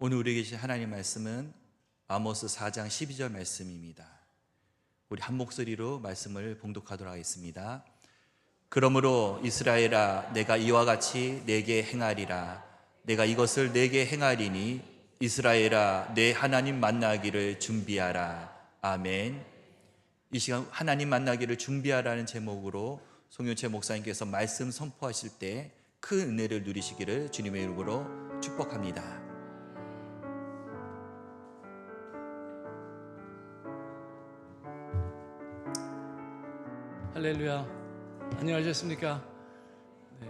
오늘 우리에게 주신 하나님 말씀은 아모스 4장 12절 말씀입니다. 우리 한 목소리로 말씀을 봉독하도록 하겠습니다. 그러므로 이스라엘아, 내가 이와 같이 내게 행하리라. 내가 이것을 내게 행하리니 이스라엘아, 내 하나님 만나기를 준비하라. 아멘. 이 시간 하나님 만나기를 준비하라는 제목으로 송윤채 목사님께서 말씀 선포하실 때 큰 은혜를 누리시기를 주님의 이름으로 축복합니다. 할렐루야. 안녕하셨습니까? 네.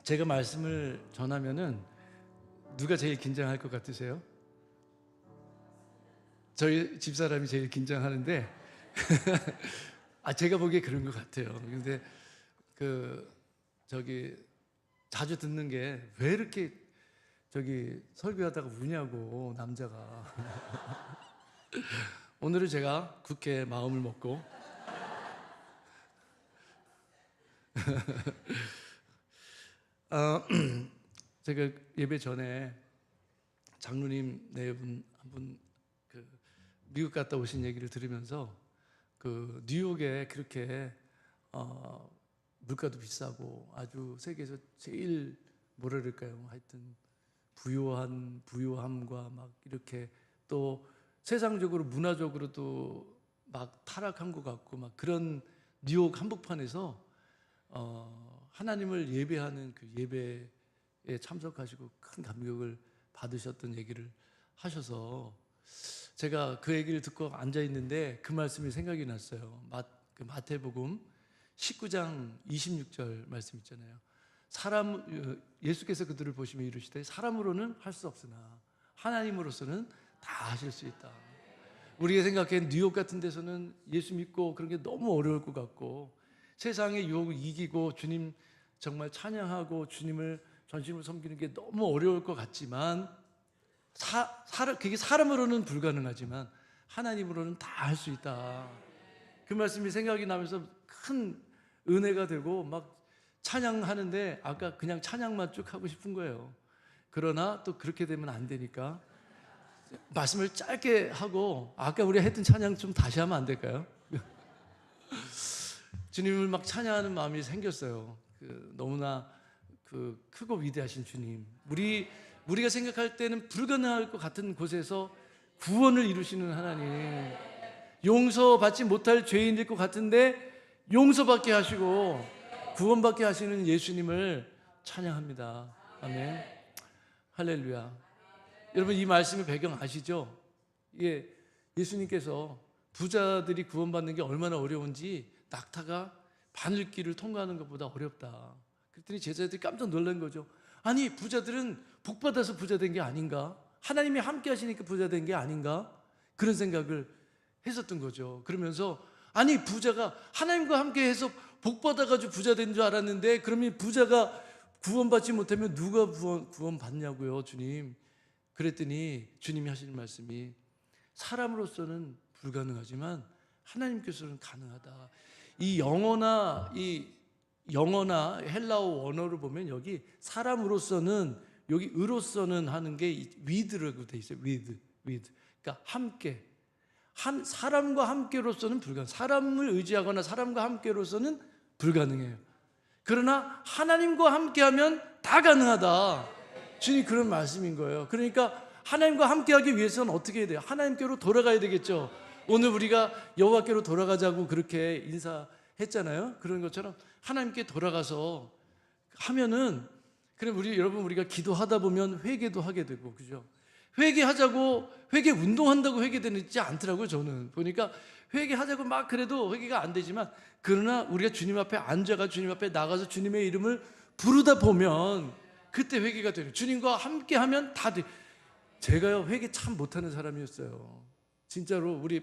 제가 말씀을 전하면은 누가 제일 긴장할 것 같으세요? 저희 집사람이 제일 긴장하는데 제가 보기에 그런 것 같아요. 근데 자주 듣는 게 왜 이렇게 설교하다가 우냐고 남자가. 오늘은 제가 굳게 마음을 먹고 제가 예배 전에 장로님 한 분 미국 갔다 오신 얘기를 들으면서 뉴욕에 그렇게 물가도 비싸고 아주 세계에서 제일 뭐라 그럴까요? 하여튼 부유함과 막 이렇게 또 세상적으로 문화적으로도 막 타락한 것 같고 막 그런 뉴욕 한복판에서 하나님을 예배하는 그 예배에 참석하시고 큰 감격을 받으셨던 얘기를 하셔서 제가 그 얘기를 듣고 앉아 있는데 그 말씀이 생각이 났어요. 마태복음 19장 26절 말씀 있잖아요. 예수께서 그들을 보시며 이르시되 사람으로는 할 수 없으나 하나님으로서는 다 하실 수 있다. 우리가 생각해 뉴욕 같은 데서는 예수 믿고 그런 게 너무 어려울 것 같고 세상의 유혹을 이기고 주님 정말 찬양하고 주님을 전심으로 섬기는 게 너무 어려울 것 같지만 그게 사람으로는 불가능하지만 하나님으로는 다 할 수 있다. 그 말씀이 생각이 나면서 큰 은혜가 되고 막 찬양하는데 아까 그냥 찬양만 쭉 하고 싶은 거예요. 그러나 또 그렇게 되면 안 되니까 말씀을 짧게 하고 아까 우리가 했던 찬양 좀 다시 하면 안 될까요? 주님을 막 찬양하는 마음이 생겼어요. 너무나 크고 위대하신 주님, 우리가 생각할 때는 불가능할 것 같은 곳에서 구원을 이루시는 하나님, 용서받지 못할 죄인일 것 같은데 용서받게 하시고 구원받게 하시는 예수님을 찬양합니다. 아멘. 할렐루야. 여러분, 이 말씀의 배경 아시죠? 이게 예수님께서 부자들이 구원받는 게 얼마나 어려운지 낙타가 바늘길을 통과하는 것보다 어렵다. 그랬더니 제자들이 깜짝 놀란 거죠. 아니, 부자들은 복받아서 부자된 게 아닌가? 하나님이 함께 하시니까 부자된 게 아닌가? 그런 생각을 했었던 거죠. 그러면서 아니, 부자가 하나님과 함께 해서 복받아가지고 부자된 줄 알았는데 그러면 부자가 구원받지 못하면 누가 구원받냐고요, 주님. 그랬더니 주님이 하시는 말씀이 사람으로서는 불가능하지만 하나님께서는 가능하다. 이 영어나 헬라어 원어를 보면 여기 사람으로서는 여기 의로서는 하는 게 with라고 돼 있어요. with. 그러니까 함께. 사람과 함께로서는 불가능. 사람을 의지하거나 사람과 함께로서는 불가능해요. 그러나 하나님과 함께하면 다 가능하다. 주님 그런 말씀인 거예요. 그러니까 하나님과 함께하기 위해서는 어떻게 해야 돼요? 하나님께로 돌아가야 되겠죠. 오늘 우리가 여호와께로 돌아가자고 그렇게 인사했잖아요. 그런 것처럼 하나님께 돌아가서 하면은 여러분 우리가 기도하다 보면 회개도 하게 되고 그죠? 회개하자고 회개 운동한다고 회개되지 않더라고요. 저는 보니까 회개하자고 막 그래도 회개가 안 되지만 그러나 우리가 주님 앞에 앉아가 주님 앞에 나가서 주님의 이름을 부르다 보면 그때 회개가 돼요. 주님과 함께하면 다 돼. 제가요 회개 참 못하는 사람이었어요. 진짜로 우리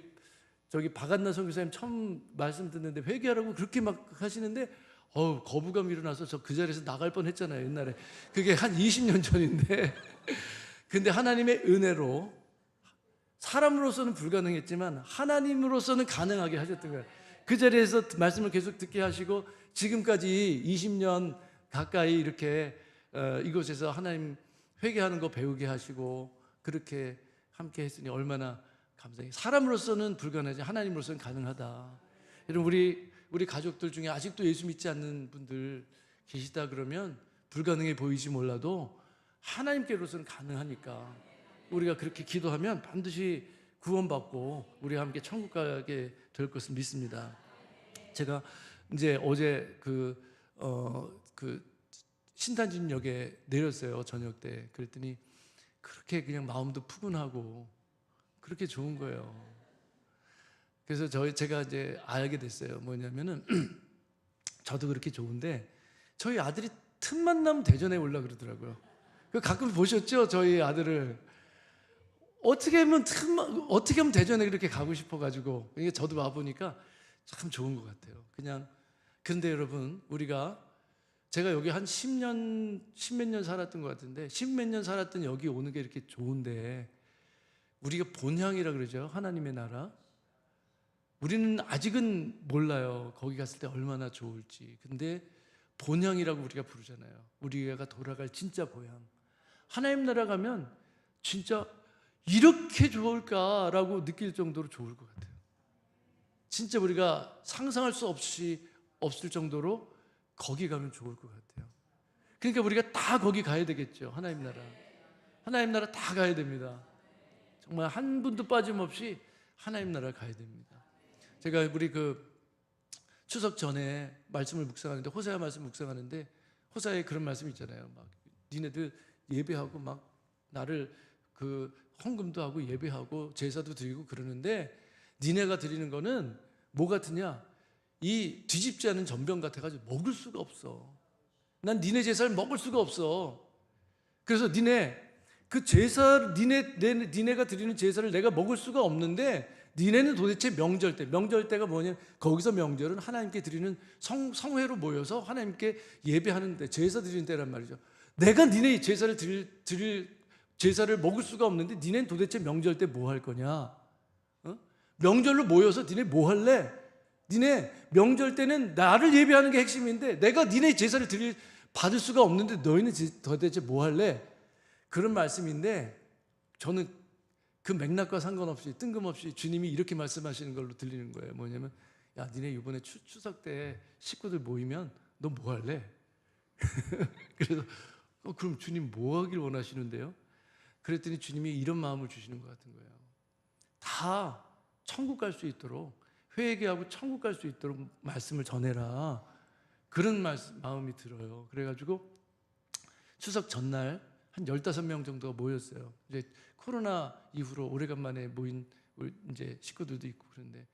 박한나 선교사님 처음 말씀 듣는데 회개하라고 그렇게 막 하시는데 거부감이 일어나서 저 그 자리에서 나갈 뻔했잖아요. 옛날에 그게 한 20년 전인데 근데 하나님의 은혜로 사람으로서는 불가능했지만 하나님으로서는 가능하게 하셨던 거예요. 그 자리에서 말씀을 계속 듣게 하시고 지금까지 20년 가까이 이렇게 이곳에서 하나님 회개하는 거 배우게 하시고 그렇게 함께 했으니 얼마나 감사해요. 사람으로서는 불가능하지 하나님으로서는 가능하다. 여러분 우리 가족들 중에 아직도 예수 믿지 않는 분들 계시다 그러면 불가능해 보이지 몰라도 하나님께로서는 가능하니까 우리가 그렇게 기도하면 반드시 구원받고 우리와 함께 천국 가게 될 것을 믿습니다. 제가 이제 어제 그 신탄진역에 내렸어요. 저녁 때. 그랬더니 그렇게 그냥 마음도 푸근하고 그렇게 좋은 거예요. 그래서 제가 이제 알게 됐어요. 뭐냐면은 저도 그렇게 좋은데 저희 아들이 틈만 나면 대전에 올라 그러더라고요. 가끔 보셨죠? 저희 아들을 어떻게 하면 대전에 그렇게 가고 싶어가지고 이게 저도 와보니까 참 좋은 것 같아요. 그냥 근데 여러분 제가 여기 한 10몇 년 살았던 것 같은데 10몇 년 살았던 여기 오는 게 이렇게 좋은데 우리가 본향이라 그러죠. 하나님의 나라. 우리는 아직은 몰라요. 거기 갔을 때 얼마나 좋을지. 근데 본향이라고 우리가 부르잖아요. 우리가 돌아갈 진짜 고향. 하나님 나라 가면 진짜 이렇게 좋을까라고 느낄 정도로 좋을 것 같아요. 진짜 우리가 상상할 수 없을 정도로 거기 가면 좋을 것 같아요. 그러니까 우리가 다 거기 가야 되겠죠. 하나님 나라 다 가야 됩니다. 정말 한 분도 빠짐없이 하나님 나라 가야 됩니다. 제가 우리 추석 전에 말씀을 묵상하는데 호세아 말씀 묵상하는데 호세아에 그런 말씀 있잖아요. 막 니네들 예배하고 막 나를 헌금도 하고 예배하고 제사도 드리고 그러는데 니네가 드리는 거는 뭐 같으냐? 이 뒤집지 않은 전병 같아가지고 먹을 수가 없어. 난 니네 제사를 먹을 수가 없어. 그래서 니네가 드리는 제사를 내가 먹을 수가 없는데 니네는 도대체 명절때가 뭐냐? 거기서 명절은 하나님께 드리는 성회로 모여서 하나님께 예배하는데 제사 드리는 때란 말이죠. 내가 니네 제사를 제사를 먹을 수가 없는데 니네는 도대체 명절 때 뭐 할 거냐? 명절로 모여서 니네 뭐 할래? 니네 명절 때는 나를 예배하는 게 핵심인데 내가 니네 제사를 받을 수가 없는데 너희는 도대체 뭐 할래? 그런 말씀인데 저는 그 맥락과 상관없이 뜬금없이 주님이 이렇게 말씀하시는 걸로 들리는 거예요. 뭐냐면 야 니네 이번에 추석 때 식구들 모이면 너 뭐 할래? 그래서 그럼 주님 뭐 하길 원하시는데요? 그랬더니 주님이 이런 마음을 주시는 것 같은 거예요. 다 천국 갈 수 있도록 회개하고 천국 갈 수 있도록 말씀을 전해라. 그런 마음이 들어요. 그래가지고 추석 전날 한 15명 정도가 모였어요. 이제 코로나 이후로 오래간만에 모인 이제 식구들도 있고 그런데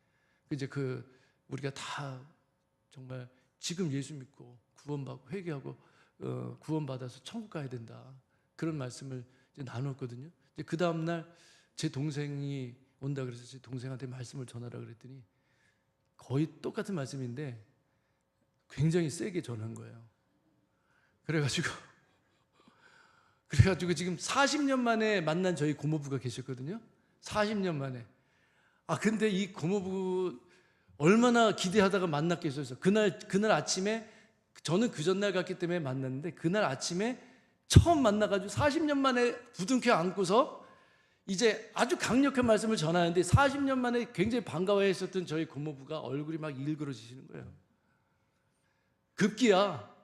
이제 우리가 다 정말 지금 예수 믿고 구원받고 회개하고 구원받아서 천국 가야 된다. 그런 말씀을 이제 나눴거든요. 이제 그 다음 날 제 동생이 온다 그래서 제 동생한테 말씀을 전하라 그랬더니 거의 똑같은 말씀인데 굉장히 세게 전한 거예요. 그래가지고 지금 40년 만에 만난 저희 고모부가 계셨거든요. 40년 만에. 근데 이 고모부 얼마나 기대하다가 만났겠어요. 그날 아침에 저는 그 전날 갔기 때문에 만났는데 그날 아침에 처음 만나가지고 40년 만에 부둥켜 안고서 이제 아주 강력한 말씀을 전하는데 40년 만에 굉장히 반가워했었던 저희 고모부가 얼굴이 막 일그러지시는 거예요. 급기야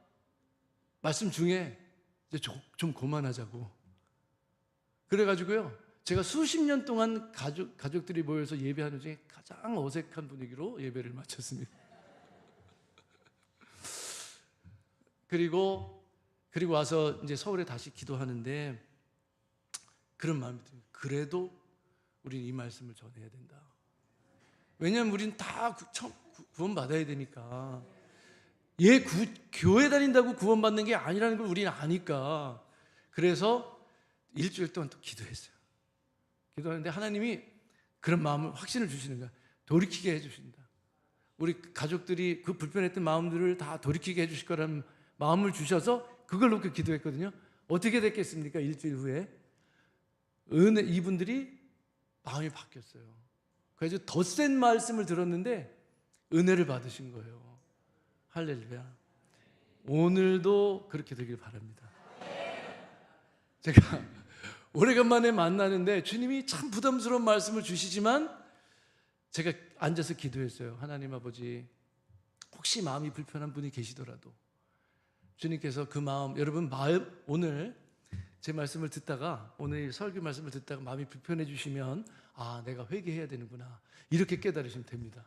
말씀 중에 이제 좀 그만하자고. 그래가지고요. 제가 수십 년 동안 가족들이 모여서 예배하는 중에 가장 어색한 분위기로 예배를 마쳤습니다. 그리고 와서 이제 서울에 다시 기도하는데 그런 마음이 듭니다. 그래도 우리는 이 말씀을 전해야 된다. 왜냐하면 우리는 다 구원받아야 되니까. 교회 다닌다고 구원받는 게 아니라는 걸 우리는 아니까. 그래서 일주일 동안 또 기도했어요. 기도하는데 하나님이 그런 마음을 확신을 주시는 거야. 돌이키게 해주신다. 우리 가족들이 그 불편했던 마음들을 다 돌이키게 해주실 거라는 마음을 주셔서 그걸 놓고 기도했거든요. 어떻게 됐겠습니까? 일주일 후에 이분들이 마음이 바뀌었어요. 그래서 더 센 말씀을 들었는데 은혜를 받으신 거예요. 할렐루야. 오늘도 그렇게 되길 바랍니다. 제가 오래간만에 만나는데 주님이 참 부담스러운 말씀을 주시지만 제가 앉아서 기도했어요. 하나님 아버지, 혹시 마음이 불편한 분이 계시더라도 주님께서 그 마음, 여러분 마음, 오늘 제 말씀을 듣다가, 오늘 설교 말씀을 듣다가 마음이 불편해 주시면 아, 내가 회개해야 되는구나, 이렇게 깨달으시면 됩니다.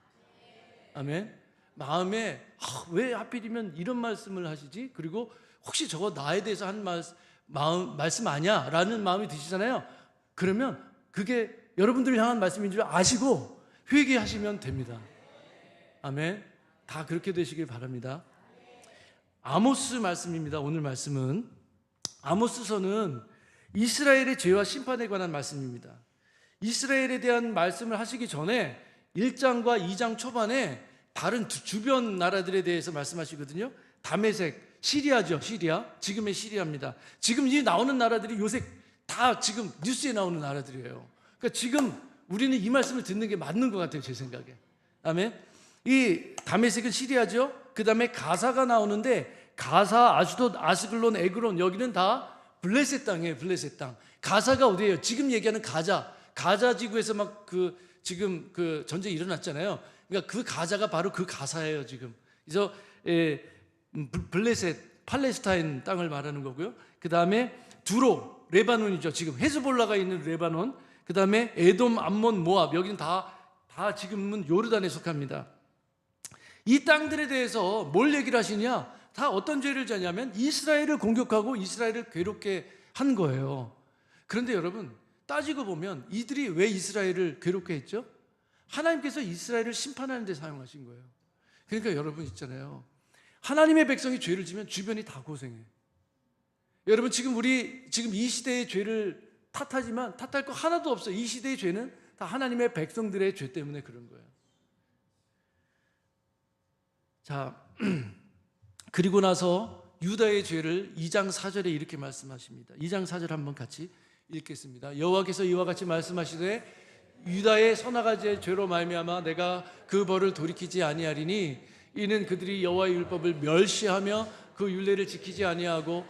아멘. 마음에 왜 하필이면 이런 말씀을 하시지? 그리고 혹시 저거 나에 대해서 한 말씀 아니야? 라는 마음이 드시잖아요. 그러면 그게 여러분들을 향한 말씀인 줄 아시고 회개하시면 됩니다. 아멘. 다 그렇게 되시길 바랍니다. 아모스 말씀입니다. 오늘 말씀은 아모스서는 이스라엘의 죄와 심판에 관한 말씀입니다. 이스라엘에 대한 말씀을 하시기 전에 1장과 2장 초반에 다른 주변 나라들에 대해서 말씀하시거든요. 다메섹, 시리아죠. 시리아, 지금의 시리아입니다. 지금 이 나오는 나라들이 요새 다 지금 뉴스에 나오는 나라들이에요. 그러니까 지금 우리는 이 말씀을 듣는 게 맞는 것 같아요, 제 생각에. 아멘. 이 다메섹은 시리아죠. 그 다음에 가사가 나오는데, 가사, 아슈돗, 아스글론, 에그론, 여기는 다 블레셋 땅이에요. 블레셋 땅. 가사가 어디예요? 지금 얘기하는 가자 지구에서 막 지금 전쟁이 일어났잖아요. 그러니까 그 가자가 바로 그 가사예요, 지금. 그래서 블레셋, 팔레스타인 땅을 말하는 거고요. 그 다음에 두로, 레바논이죠. 지금 헤즈볼라가 있는 레바논. 그 다음에 에돔, 암몬, 모압, 여기는 다 지금은 요르단에 속합니다. 이 땅들에 대해서 뭘 얘기를 하시냐? 다 어떤 죄를 졌냐면 이스라엘을 공격하고 이스라엘을 괴롭게 한 거예요. 그런데 여러분, 따지고 보면 이들이 왜 이스라엘을 괴롭게 했죠? 하나님께서 이스라엘을 심판하는 데 사용하신 거예요. 그러니까 여러분 있잖아요, 하나님의 백성이 죄를 지면 주변이 다 고생해. 여러분, 지금 이 시대의 죄를 탓할 거 하나도 없어요. 이 시대의 죄는 다 하나님의 백성들의 죄 때문에 그런 거예요. 자, 그리고 나서 유다의 죄를 2장 4절에 이렇게 말씀하십니다. 2장 4절 한번 같이 읽겠습니다. 여호와께서 이와 같이 말씀하시되 유다의 선악가지의 죄로 말미암아 내가 그 벌을 돌이키지 아니하리니 이는 그들이 여호와의 율법을 멸시하며 그 율례를 지키지 아니하고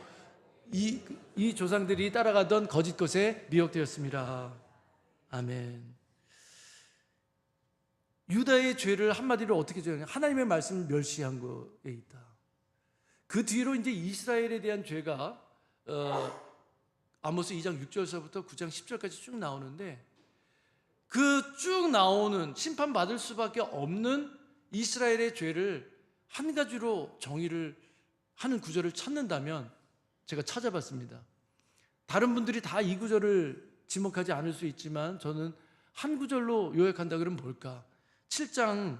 이 조상들이 따라가던 거짓 것에 미혹되었습니다. 아멘. 유다의 죄를 한마디로 어떻게 정하냐? 하나님의 말씀을 멸시한 거에 있다. 그 뒤로 이제 이스라엘에 대한 죄가 아모스 2장 6절서부터 9장 10절까지 쭉 나오는데, 그 쭉 나오는 심판받을 수밖에 없는 이스라엘의 죄를 한 가지로 정의를 하는 구절을 찾는다면 제가 찾아봤습니다. 다른 분들이 다 이 구절을 지목하지 않을 수 있지만 저는 한 구절로 요약한다 그러면 뭘까? 7장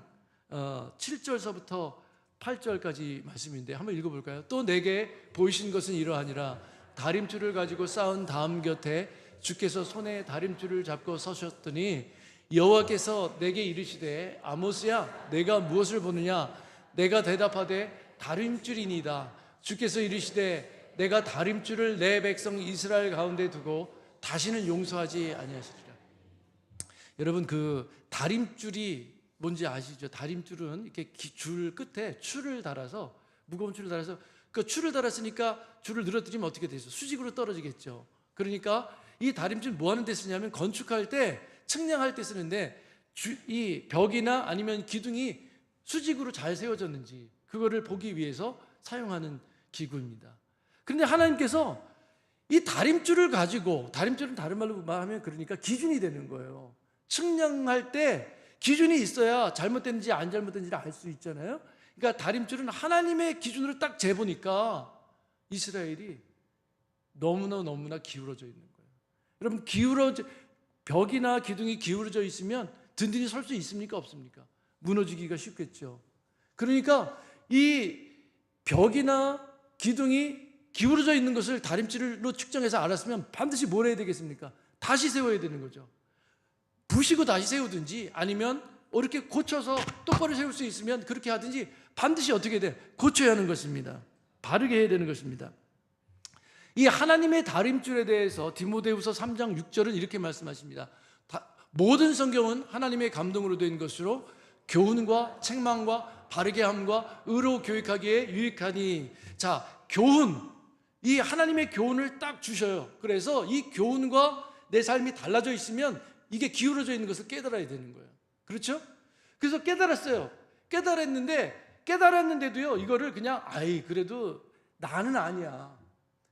7절서부터 8절까지 말씀인데 한번 읽어볼까요? 또 내게 보이신 것은 이러하니라. 다림줄을 가지고 쌓은 다음 곁에 주께서 손에 다림줄을 잡고 서셨더니 여호와께서 내게 이르시되 아모스야, 내가 무엇을 보느냐? 내가 대답하되 다림줄이니이다. 주께서 이르시되 내가 다림줄을 내 백성 이스라엘 가운데 두고 다시는 용서하지 아니하시리라. 여러분, 그 다림줄이 뭔지 아시죠? 다림줄은 이렇게 줄 끝에 줄을 달아서, 무거운 줄을 달아서, 그 줄을 달았으니까 줄을 늘어뜨리면 어떻게 되죠? 수직으로 떨어지겠죠. 그러니까 이 다림줄 뭐 하는 데 쓰냐면 건축할 때, 측량할 때 쓰는데, 이 벽이나 아니면 기둥이 수직으로 잘 세워졌는지 그거를 보기 위해서 사용하는 기구입니다. 그런데 하나님께서 이 다림줄을 가지고, 다림줄은 다른 말로 말하면 그러니까 기준이 되는 거예요. 측량할 때 기준이 있어야 잘못됐는지 안 잘못됐는지를 알 수 있잖아요. 그러니까 다림줄은 하나님의 기준으로 딱 재보니까 이스라엘이 너무나 기울어져 있는 거예요. 여러분, 벽이나 기둥이 기울어져 있으면 든든히 설 수 있습니까? 없습니까? 무너지기가 쉽겠죠. 그러니까 이 벽이나 기둥이 기울어져 있는 것을 다림줄로 측정해서 알았으면 반드시 뭘 해야 되겠습니까? 다시 세워야 되는 거죠. 부시고 다시 세우든지 아니면 이렇게 고쳐서 똑바로 세울 수 있으면 그렇게 하든지 반드시 어떻게 돼? 고쳐야 하는 것입니다. 바르게 해야 되는 것입니다. 이 하나님의 다림줄에 대해서 디모데후서 3장 6절은 이렇게 말씀하십니다. 모든 성경은 하나님의 감동으로 된 것으로 교훈과 책망과 바르게 함과 의로 교육하기에 유익하니. 자, 교훈, 이 하나님의 교훈을 딱 주셔요. 그래서 이 교훈과 내 삶이 달라져 있으면 이게 기울어져 있는 것을 깨달아야 되는 거예요. 그렇죠? 그래서 깨달았어요. 깨달았는데도요, 이거를 그냥 그래도 나는 아니야.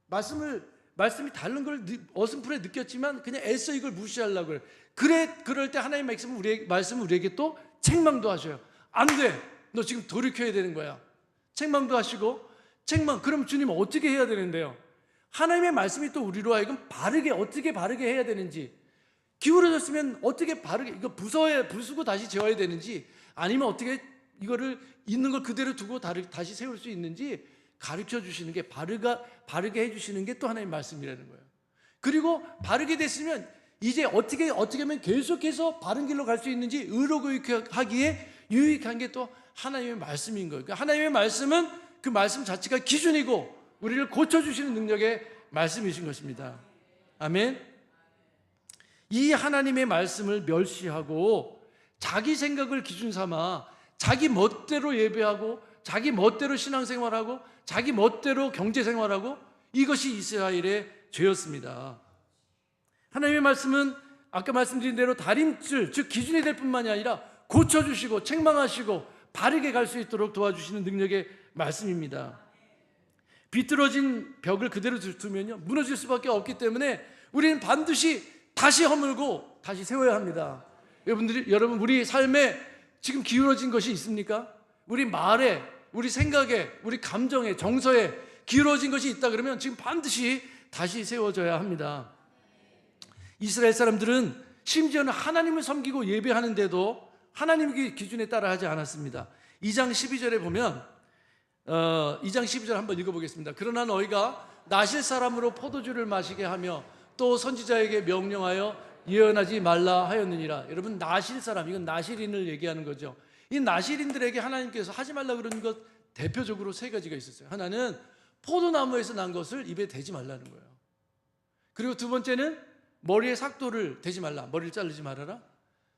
말씀이 다른 걸 어슴푸레 느꼈지만 그냥 애써 이걸 무시하려고 그래. 그럴 때 하나님 말씀은 우리에게 또 책망도 하셔요. 안 돼. 너 지금 돌이켜야 되는 거야. 책망도 하시고, 그럼 주님 어떻게 해야 되는데요? 하나님의 말씀이 또 우리로 하여금 어떻게 바르게 해야 되는지, 기울어졌으면 어떻게 바르게, 이거 부수고 다시 재워야 되는지, 아니면 어떻게 이거를 있는 걸 그대로 두고 다시 세울 수 있는지 가르쳐 주시는 게, 바르게 해주시는 게 또 하나님의 말씀이라는 거예요. 그리고 바르게 됐으면 이제 어떻게 하면 계속해서 바른 길로 갈 수 있는지 의로교육하기에 유익한 게 또 하나님의 말씀인 거예요. 그러니까 하나님의 말씀은 그 말씀 자체가 기준이고 우리를 고쳐주시는 능력의 말씀이신 것입니다. 아멘. 이 하나님의 말씀을 멸시하고 자기 생각을 기준 삼아 자기 멋대로 예배하고 자기 멋대로 신앙생활하고 자기 멋대로 경제생활하고, 이것이 이스라엘의 죄였습니다. 하나님의 말씀은 아까 말씀드린 대로 다림줄, 즉 기준이 될 뿐만이 아니라 고쳐주시고 책망하시고 바르게 갈 수 있도록 도와주시는 능력의 말씀입니다. 비뚤어진 벽을 그대로 두면요, 무너질 수밖에 없기 때문에 우리는 반드시 다시 허물고 다시 세워야 합니다. 여러분, 우리 삶에 지금 기울어진 것이 있습니까? 우리 말에, 우리 생각에, 우리 감정에, 정서에 기울어진 것이 있다 그러면 지금 반드시 다시 세워져야 합니다. 이스라엘 사람들은 심지어는 하나님을 섬기고 예배하는데도 하나님의 기준에 따라 하지 않았습니다. 2장 12절에 보면 2장 12절 한번 읽어보겠습니다. 그러나 너희가 나실 사람으로 포도주를 마시게 하며 또 선지자에게 명령하여 예언하지 말라 하였느니라. 여러분, 나실 사람, 이건 나실인을 얘기하는 거죠. 이 나실인들에게 하나님께서 하지 말라 그러는 것 대표적으로 세 가지가 있었어요. 하나는 포도나무에서 난 것을 입에 대지 말라는 거예요. 그리고 두 번째는 머리에 삭도를 대지 말라, 머리를 자르지 말아라.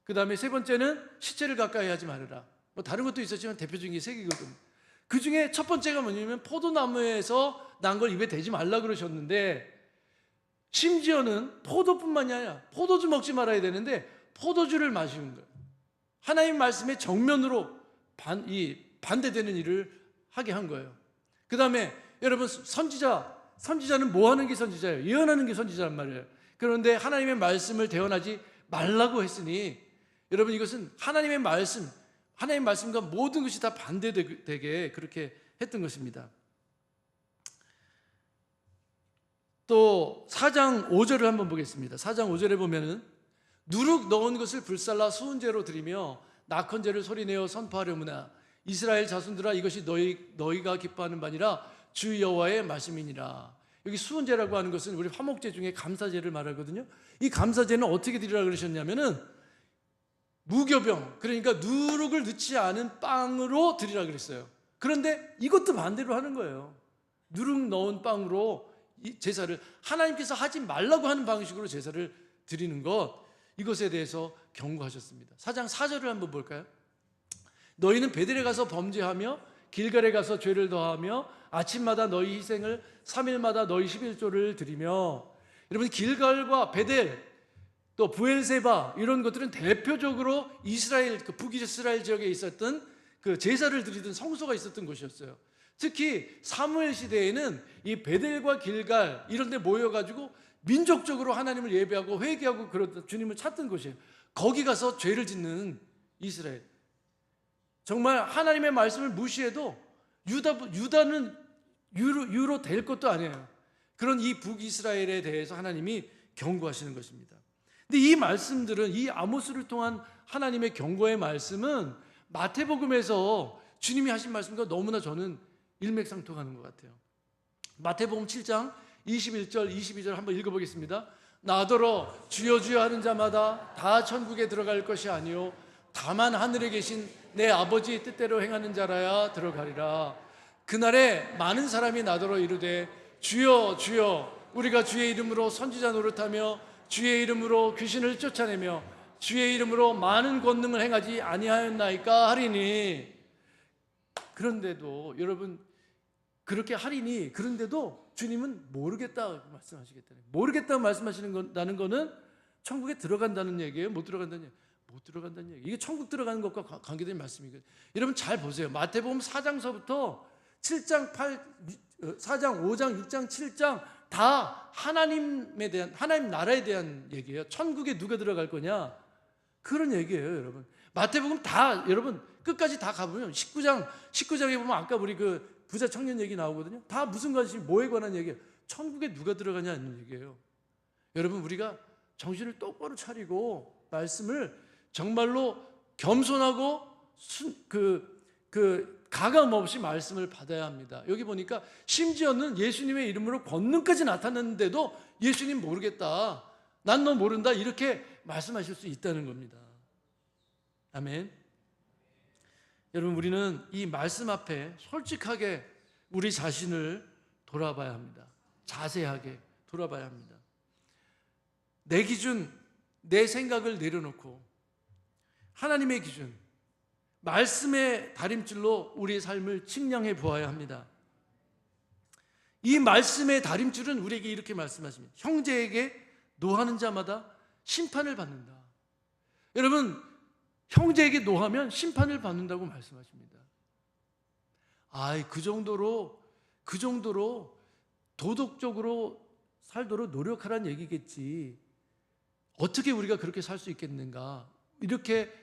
그 다음에 세 번째는 시체를 가까이 하지 말아라. 뭐 다른 것도 있었지만 대표적인 게 세 개거든요. 그 중에 첫 번째가 뭐냐면 포도나무에서 난 걸 입에 대지 말라 그러셨는데, 심지어는 포도뿐만이 아니라 포도주 먹지 말아야 되는데 포도주를 마시는 거예요. 하나님 말씀에 정면으로 반대되는 일을 하게 한 거예요. 그 다음에 여러분, 선지자는 뭐 하는 게 선지자예요? 예언하는 게 선지자란 말이에요. 그런데 하나님의 말씀을 대언하지 말라고 했으니, 여러분, 이것은 하나님의 말씀과 모든 것이 다 반대되게 그렇게 했던 것입니다. 또 4장 5절을 한번 보겠습니다. 4장 5절에 보면은 누룩 넣은 것을 불살라 수은제로 드리며 낙헌제를 소리내어 선포하려무나 이스라엘 자손들아, 이것이 너희가 기뻐하는 바니라 주 여호와의 말씀이니라. 여기 수은제라고 하는 것은 우리 화목제 중에 감사제를 말하거든요. 이 감사제는 어떻게 드리라 그러셨냐면은 무교병, 그러니까 누룩을 넣지 않은 빵으로 드리라 그랬어요. 그런데 이것도 반대로 하는 거예요. 누룩 넣은 빵으로 제사를, 하나님께서 하지 말라고 하는 방식으로 제사를 드리는 것, 이것에 대해서 경고하셨습니다. 4장 4절을 한번 볼까요? 너희는 베델에 가서 범죄하며 길갈에 가서 죄를 더하며 아침마다 너희 희생을 3일마다 너희 11조를 드리며. 여러분, 길갈과 베델 또 부엘세바 이런 것들은 대표적으로 이스라엘, 북이스라엘 지역에 있었던 그 제사를 드리던 성소가 있었던 곳이었어요. 특히 사무엘 시대에는 이 베델과 길갈 이런 데 모여가지고 민족적으로 하나님을 예배하고 회개하고 그러던 주님을 찾던 곳이에요. 거기 가서 죄를 짓는 이스라엘, 정말 하나님의 말씀을 무시해도 유다는 유로 될 것도 아니에요. 그런 이 북이스라엘에 대해서 하나님이 경고하시는 것입니다. 근데 이 말씀들은, 이 아모스를 통한 하나님의 경고의 말씀은 마태복음에서 주님이 하신 말씀과 너무나 저는 일맥상통하는 것 같아요. 마태복음 7장 21절 22절 한번 읽어보겠습니다. 나더러 주여 주여 하는 자마다 다 천국에 들어갈 것이 아니요 다만 하늘에 계신 내 아버지의 뜻대로 행하는 자라야 들어가리라. 그날에 많은 사람이 나더러 이르되 주여 주여 우리가 주의 이름으로 선지자 노릇하며 주의 이름으로 귀신을 쫓아내며 주의 이름으로 많은 권능을 행하지 아니하였나이까 하리니. 그런데도 여러분, 그렇게 하리니 그런데도 주님은 모르겠다 말씀하시겠다는 모르겠다 말씀하시는 거는 천국에 들어간다는 얘기예요? 못 들어간다는 얘기예요? 못 들어간다는 얘기예요. 이게 천국 들어가는 것과 관계된 말씀이거든요. 여러분 잘 보세요. 마태복음 4장서부터 7장 4장 5장 6장 7장 다 하나님에 대한 하나님 나라에 대한 얘기예요. 천국에 누가 들어갈 거냐 그런 얘기예요, 여러분. 마태복음 다 여러분 끝까지 다 가보면 19장에 보면 아까 우리 그 부자 청년 얘기 나오거든요. 다 무슨 관심 뭐에 관한 얘기예요? 천국에 누가 들어가냐는 얘기예요. 여러분 우리가 정신을 똑바로 차리고 말씀을 정말로 겸손하고 가감 없이 말씀을 받아야 합니다. 여기 보니까 심지어는 예수님의 이름으로 권능까지 나타났는데도 예수님 모르겠다, 난 너 모른다 이렇게 말씀하실 수 있다는 겁니다. 아멘. 여러분 우리는 이 말씀 앞에 솔직하게 우리 자신을 돌아봐야 합니다. 자세하게 돌아봐야 합니다. 내 기준, 내 생각을 내려놓고 하나님의 기준, 말씀의 다림줄로 우리의 삶을 측량해 보아야 합니다. 이 말씀의 다림줄은 우리에게 이렇게 말씀하십니다. 형제에게 노하는 자마다 심판을 받는다. 여러분 형제에게 노하면 심판을 받는다고 말씀하십니다. 그 정도로 도덕적으로 살도록 노력하라는 얘기겠지. 어떻게 우리가 그렇게 살 수 있겠는가? 이렇게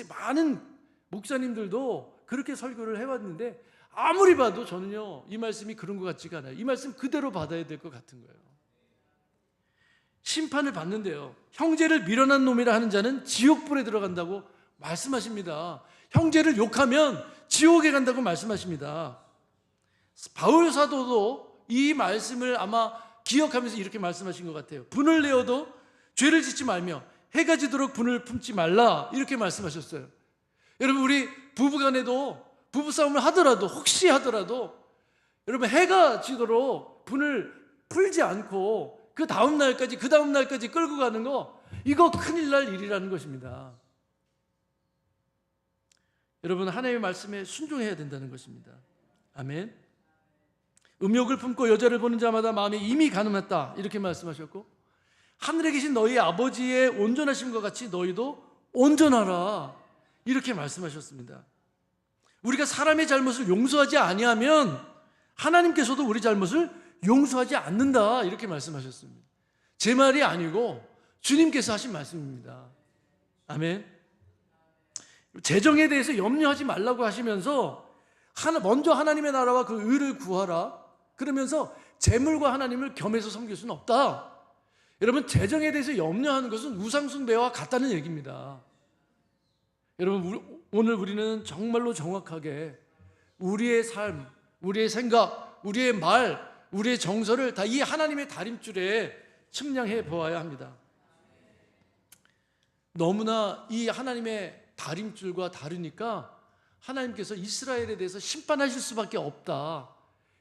많은 목사님들도 그렇게 설교를 해왔는데 아무리 봐도 저는요 이 말씀이 그런 것 같지가 않아요. 이 말씀 그대로 받아야 될 것 같은 거예요. 심판을 받는데요, 형제를 밀어난 놈이라 하는 자는 지옥불에 들어간다고 말씀하십니다. 형제를 욕하면 지옥에 간다고 말씀하십니다. 바울 사도도 이 말씀을 아마 기억하면서 이렇게 말씀하신 것 같아요. 분을 내어도 죄를 짓지 말며 해가 지도록 분을 품지 말라 이렇게 말씀하셨어요. 여러분 우리 부부간에도 부부싸움을 하더라도 혹시 하더라도 여러분 해가 지도록 분을 풀지 않고 그 다음 날까지 끌고 가는 거 이거 큰일 날 일이라는 것입니다. 여러분 하나님의 말씀에 순종해야 된다는 것입니다. 아멘. 음욕을 품고 여자를 보는 자마다 마음에 이미 가늠했다 이렇게 말씀하셨고, 하늘에 계신 너희 아버지의 온전하심과 같이 너희도 온전하라 이렇게 말씀하셨습니다. 우리가 사람의 잘못을 용서하지 아니하면 하나님께서도 우리 잘못을 용서하지 않는다 이렇게 말씀하셨습니다. 제 말이 아니고 주님께서 하신 말씀입니다. 아멘. 재정에 대해서 염려하지 말라고 하시면서 먼저 하나님의 나라와 그 의를 구하라 그러면서 재물과 하나님을 겸해서 섬길 수는 없다. 여러분 재정에 대해서 염려하는 것은 우상숭배와 같다는 얘기입니다. 여러분 오늘 우리는 정말로 정확하게 우리의 삶, 우리의 생각, 우리의 말, 우리의 정서를 다 이 하나님의 다림줄에 측량해 보아야 합니다. 너무나 이 하나님의 다림줄과 다르니까 하나님께서 이스라엘에 대해서 심판하실 수밖에 없다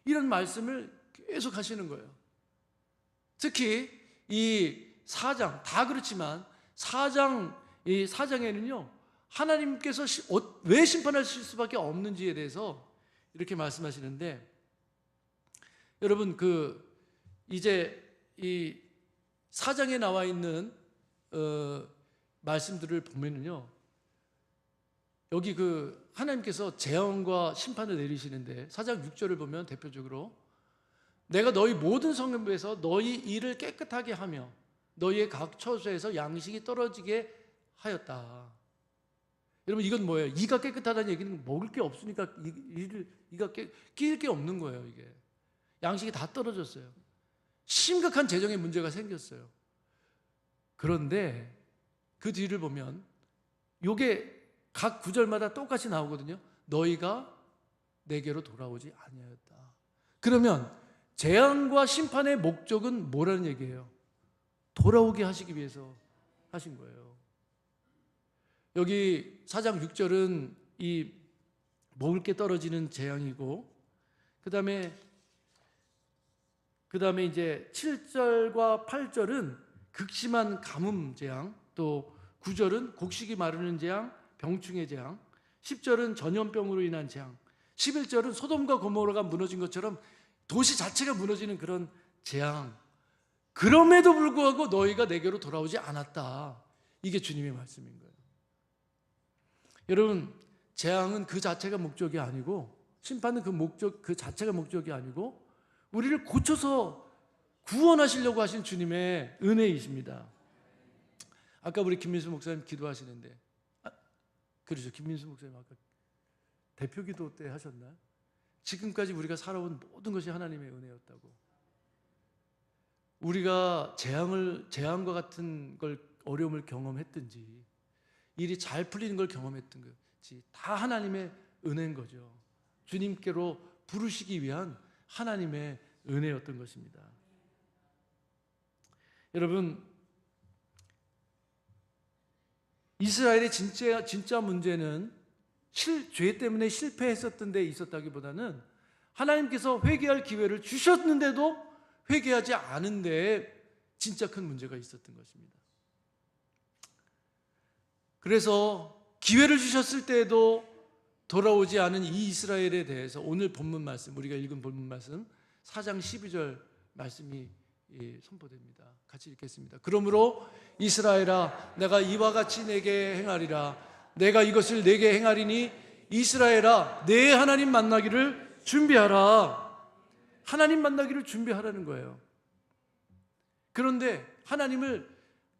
이런 말씀을 계속 하시는 거예요. 특히 이 4장 다 그렇지만 4장에는요 하나님께서 왜 심판하실 수밖에 없는지에 대해서 이렇게 말씀하시는데, 여러분 이제 이 4장에 나와 있는 말씀들을 보면은요 여기 하나님께서 재앙과 심판을 내리시는데 4장 6절을 보면 대표적으로 내가 너희 모든 성읍에서 너희 이를 깨끗하게 하며 너희의 각 처소에서 양식이 떨어지게 하였다. 여러분 이건 뭐예요? 이가 깨끗하다는 얘기는 먹을 게 없으니까 이가 끼일 게 없는 거예요. 이게 양식이 다 떨어졌어요. 심각한 재정의 문제가 생겼어요. 그런데 그 뒤를 보면 요게 각 구절마다 똑같이 나오거든요. 너희가 내게로 돌아오지 아니하였다. 그러면 재앙과 심판의 목적은 뭐라는 얘기예요? 돌아오게 하시기 위해서 하신 거예요. 여기 4장 6절은 이 먹을 게 떨어지는 재앙이고, 그 다음에 이제 7절과 8절은 극심한 가뭄 재앙, 또 9절은 곡식이 마르는 재앙, 병충해 재앙, 10절은 전염병으로 인한 재앙, 11절은 소돔과 고모라가 무너진 것처럼 도시 자체가 무너지는 그런 재앙. 그럼에도 불구하고 너희가 내게로 돌아오지 않았다. 이게 주님의 말씀인 거예요. 여러분, 재앙은 그 자체가 목적이 아니고, 심판은 그 자체가 목적이 아니고, 우리를 고쳐서 구원하시려고 하신 주님의 은혜이십니다. 아까 우리 김민수 목사님 기도하시는데, 그렇죠. 김민수 목사님 아까 대표 기도 때 하셨나요? 지금까지 우리가 살아온 모든 것이 하나님의 은혜였다고. 우리가 재앙과 같은 걸, 어려움을 경험했든지, 일이 잘 풀리는 걸 경험했든지, 다 하나님의 은혜인 거죠. 주님께로 부르시기 위한 하나님의 은혜였던 것입니다. 여러분, 이스라엘의 진짜 문제는 죄 때문에 실패했었던 데 있었다기보다는 하나님께서 회개할 기회를 주셨는데도 회개하지 않은 데에 진짜 큰 문제가 있었던 것입니다. 그래서 기회를 주셨을 때에도 돌아오지 않은 이 이스라엘에 대해서 오늘 본문 말씀, 우리가 읽은 본문 말씀 4장 12절 말씀이 선포됩니다. 같이 읽겠습니다. 그러므로 이스라엘아, 내가 이와 같이 내게 행하리라. 내가 이것을 내게 행하리니 이스라엘아, 내 하나님 만나기를 준비하라. 하나님 만나기를 준비하라는 거예요. 그런데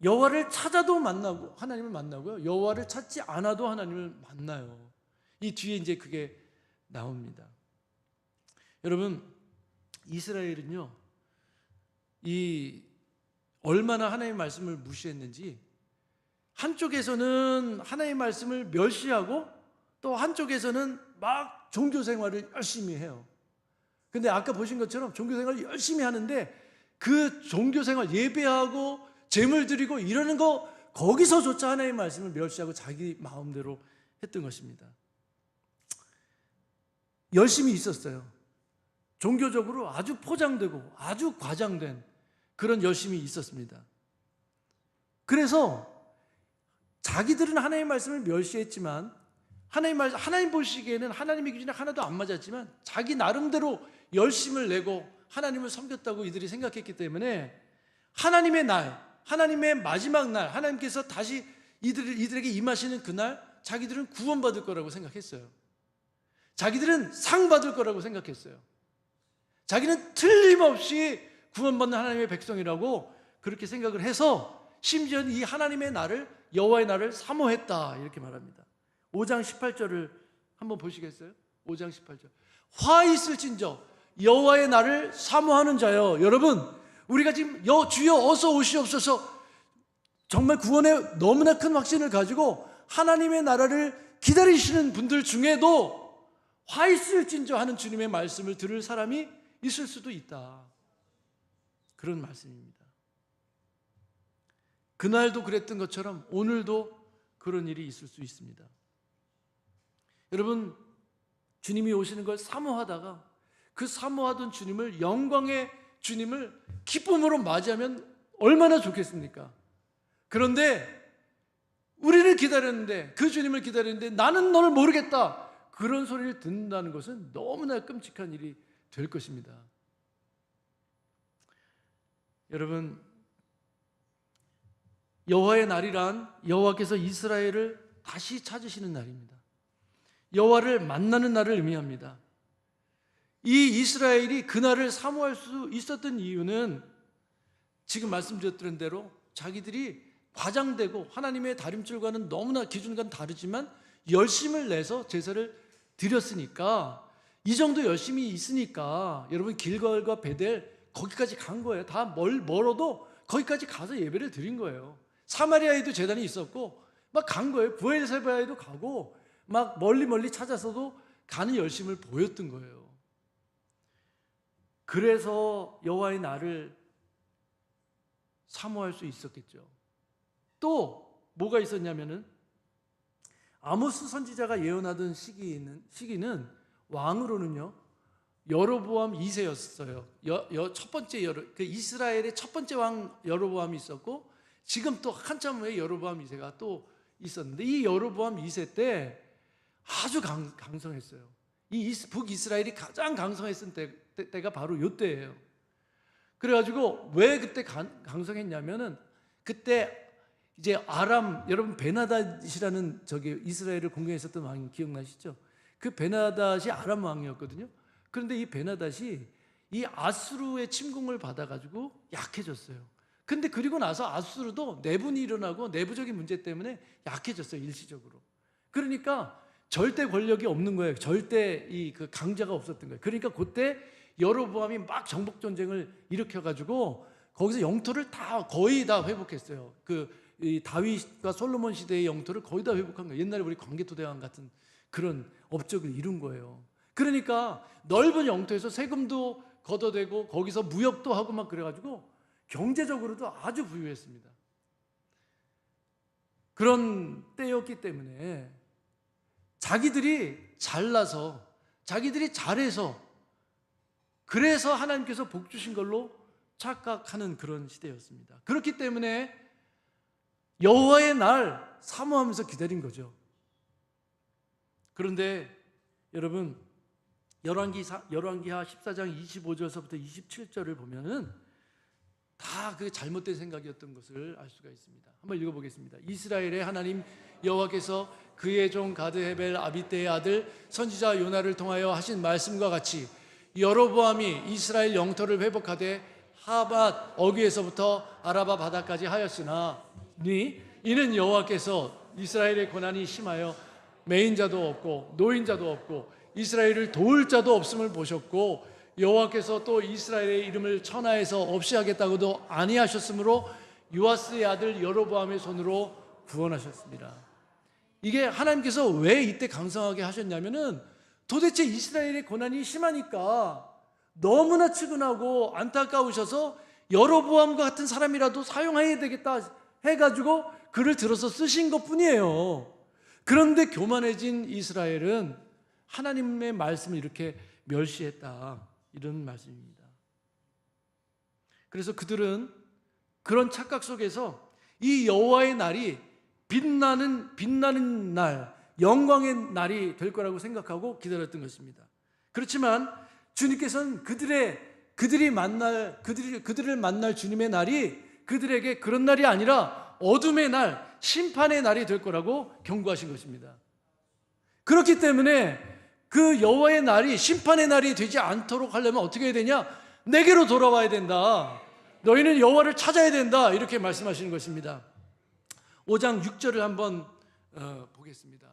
여호와를 찾아도 만나고 하나님을 만나고요, 여호와를 찾지 않아도 하나님을 만나요. 이 뒤에 이제 그게 나옵니다. 여러분, 이스라엘은요, 얼마나 하나님의 말씀을 무시했는지, 한쪽에서는 하나님의 말씀을 멸시하고 또 한쪽에서는 막 종교 생활을 열심히 해요. 근데 아까 보신 것처럼 종교 생활을 열심히 하는데 그 종교 생활, 예배하고 제물 드리고 이러는 거, 거기서조차 하나님의 말씀을 멸시하고 자기 마음대로 했던 것입니다. 열심히 있었어요. 종교적으로 아주 포장되고 아주 과장된 그런 열심이 있었습니다. 그래서 자기들은 하나님의 말씀을 멸시했지만, 하나님 보시기에는 하나님의 기준에 하나도 안 맞았지만 자기 나름대로 열심을 내고 하나님을 섬겼다고 이들이 생각했기 때문에 하나님의 날, 하나님의 마지막 날, 하나님께서 다시 이들에게 임하시는 그날 자기들은 구원받을 거라고 생각했어요. 자기들은 상 받을 거라고 생각했어요. 자기는 틀림없이 구원받는 하나님의 백성이라고 그렇게 생각을 해서 심지어는 이 하나님의 날을, 여호와의 날을 사모했다, 이렇게 말합니다. 5장 18절을 한번 보시겠어요? 5장 18절. 화 있을진저 여호와의 날을 사모하는 자여. 여러분, 우리가 지금 주여 어서 오시옵소서, 정말 구원에 너무나 큰 확신을 가지고 하나님의 나라를 기다리시는 분들 중에도 화 있을진저 하는 주님의 말씀을 들을 사람이 있을 수도 있다, 그런 말씀입니다. 그날도 그랬던 것처럼 오늘도 그런 일이 있을 수 있습니다. 여러분, 주님이 오시는 걸 사모하다가 그 사모하던 주님을, 영광의 주님을 기쁨으로 맞이하면 얼마나 좋겠습니까? 그런데 우리를 기다렸는데, 그 주님을 기다렸는데 나는 너를 모르겠다, 그런 소리를 듣는다는 것은 너무나 끔찍한 일이 될 것입니다. 여러분, 여호와의 날이란 여호와께서 이스라엘을 다시 찾으시는 날입니다. 여호와를 만나는 날을 의미합니다. 이 이스라엘이 그날을 사모할 수 있었던 이유는 지금 말씀드렸던 대로 자기들이 과장되고 하나님의 다림줄과는 너무나 기준과는 다르지만 열심을 내서 제사를 드렸으니까, 이 정도 열심이 있으니까 여러분, 길갈과 베델 거기까지 간 거예요. 다 멀어도 거기까지 가서 예배를 드린 거예요. 사마리아에도 제단이 있었고 막 간 거예요. 브엘세바에도 가고 막 멀리 찾아서도 가는 열심을 보였던 거예요. 그래서 여호와의 날을 사모할 수 있었겠죠. 또 뭐가 있었냐면은, 아모스 선지자가 예언하던 시기는 왕으로는요 여로보암 2세였어요. 첫 번째 그 이스라엘의 첫 번째 왕 여로보암이 있었고, 지금 또 한참 후에 여로보암 2세가 또 있었는데, 이 여로보암 2세 때 아주 강성했어요. 북이스라엘이 가장 강성했을 때가 바로 이때예요. 그래가지고 왜 그때 강성했냐면은 그때 이제 여러분 베나닷이라는 저기 이스라엘을 공격했었던 왕 기억나시죠? 그 베나닷이 아람 왕이었거든요. 그런데 이 베나닷이 이 아수르의 침공을 받아가지고 약해졌어요. 근데 그리고 나서 아수르도 내분이 일어나고 내부적인 문제 때문에 약해졌어요, 일시적으로. 그러니까 절대 권력이 없는 거예요. 절대 그 강자가 없었던 거예요. 그러니까 그때 여로보암이 막 정복 전쟁을 일으켜가지고 거기서 영토를 거의 다 회복했어요. 이 다윗과 솔로몬 시대의 영토를 거의 다 회복한 거예요. 옛날에 우리 광개토대왕 같은 그런 업적을 이룬 거예요. 그러니까 넓은 영토에서 세금도 걷어대고 거기서 무역도 하고 막 그래가지고 경제적으로도 아주 부유했습니다. 그런 때였기 때문에 자기들이 잘나서 자기들이 잘해서 그래서 하나님께서 복 주신 걸로 착각하는 그런 시대였습니다. 그렇기 때문에 여호와의 날 사모하면서 기다린 거죠. 그런데 여러분 열왕기하 14장 25절서부터 27절을 보면은 다 그 잘못된 생각이었던 것을 알 수가 있습니다. 한번 읽어보겠습니다. 이스라엘의 하나님 여호와께서 그의 종 가드 헤벨 아비떼의 아들 선지자 요나를 통하여 하신 말씀과 같이 여로보암이 이스라엘 영토를 회복하되 하밧 어귀에서부터 아라바 바다까지 하였으나 이는 여호와께서 이스라엘의 고난이 심하여 매인자도 없고 노인자도 없고 이스라엘을 도울 자도 없음을 보셨고 여호와께서 또 이스라엘의 이름을 천하에서 없이 하겠다고도 아니하셨으므로 요아스의 아들 여로보암의 손으로 구원하셨습니다. 이게 하나님께서 왜 이때 강성하게 하셨냐면은 도대체 이스라엘의 고난이 심하니까 너무나 측은하고 안타까우셔서 여로보암과 같은 사람이라도 사용해야 되겠다 해가지고 그를 들어서 쓰신 것뿐이에요. 그런데 교만해진 이스라엘은 하나님의 말씀을 이렇게 멸시했다, 이런 말씀입니다. 그래서 그들은 그런 착각 속에서 이 여호와의 날이 빛나는 날, 영광의 날이 될 거라고 생각하고 기다렸던 것입니다. 그렇지만 주님께서는 그들을 만날 주님의 날이 그들에게 그런 날이 아니라 어둠의 날, 심판의 날이 될 거라고 경고하신 것입니다. 그렇기 때문에 그 여호와의 날이 심판의 날이 되지 않도록 하려면 어떻게 해야 되냐? 내게로 돌아와야 된다. 너희는 여호와를 찾아야 된다. 이렇게 말씀하시는 것입니다. 5장 6절을 한번 보겠습니다.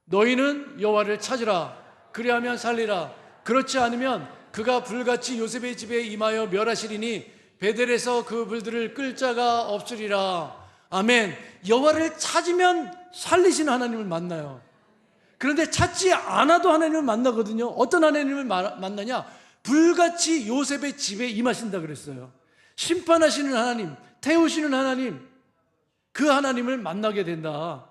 너희는 여호와를 찾으라. 그리하면 살리라. 그렇지 않으면 그가 불같이 요셉의 집에 임하여 멸하시리니 베델에서 그 불들을 끌 자가 없으리라. 아멘. 여호와를 찾으면 살리시는 하나님을 만나요. 그런데 찾지 않아도 하나님을 만나거든요. 어떤 하나님을 만나냐? 불같이 요셉의 집에 임하신다 그랬어요. 심판하시는 하나님, 태우시는 하나님, 그 하나님을 만나게 된다.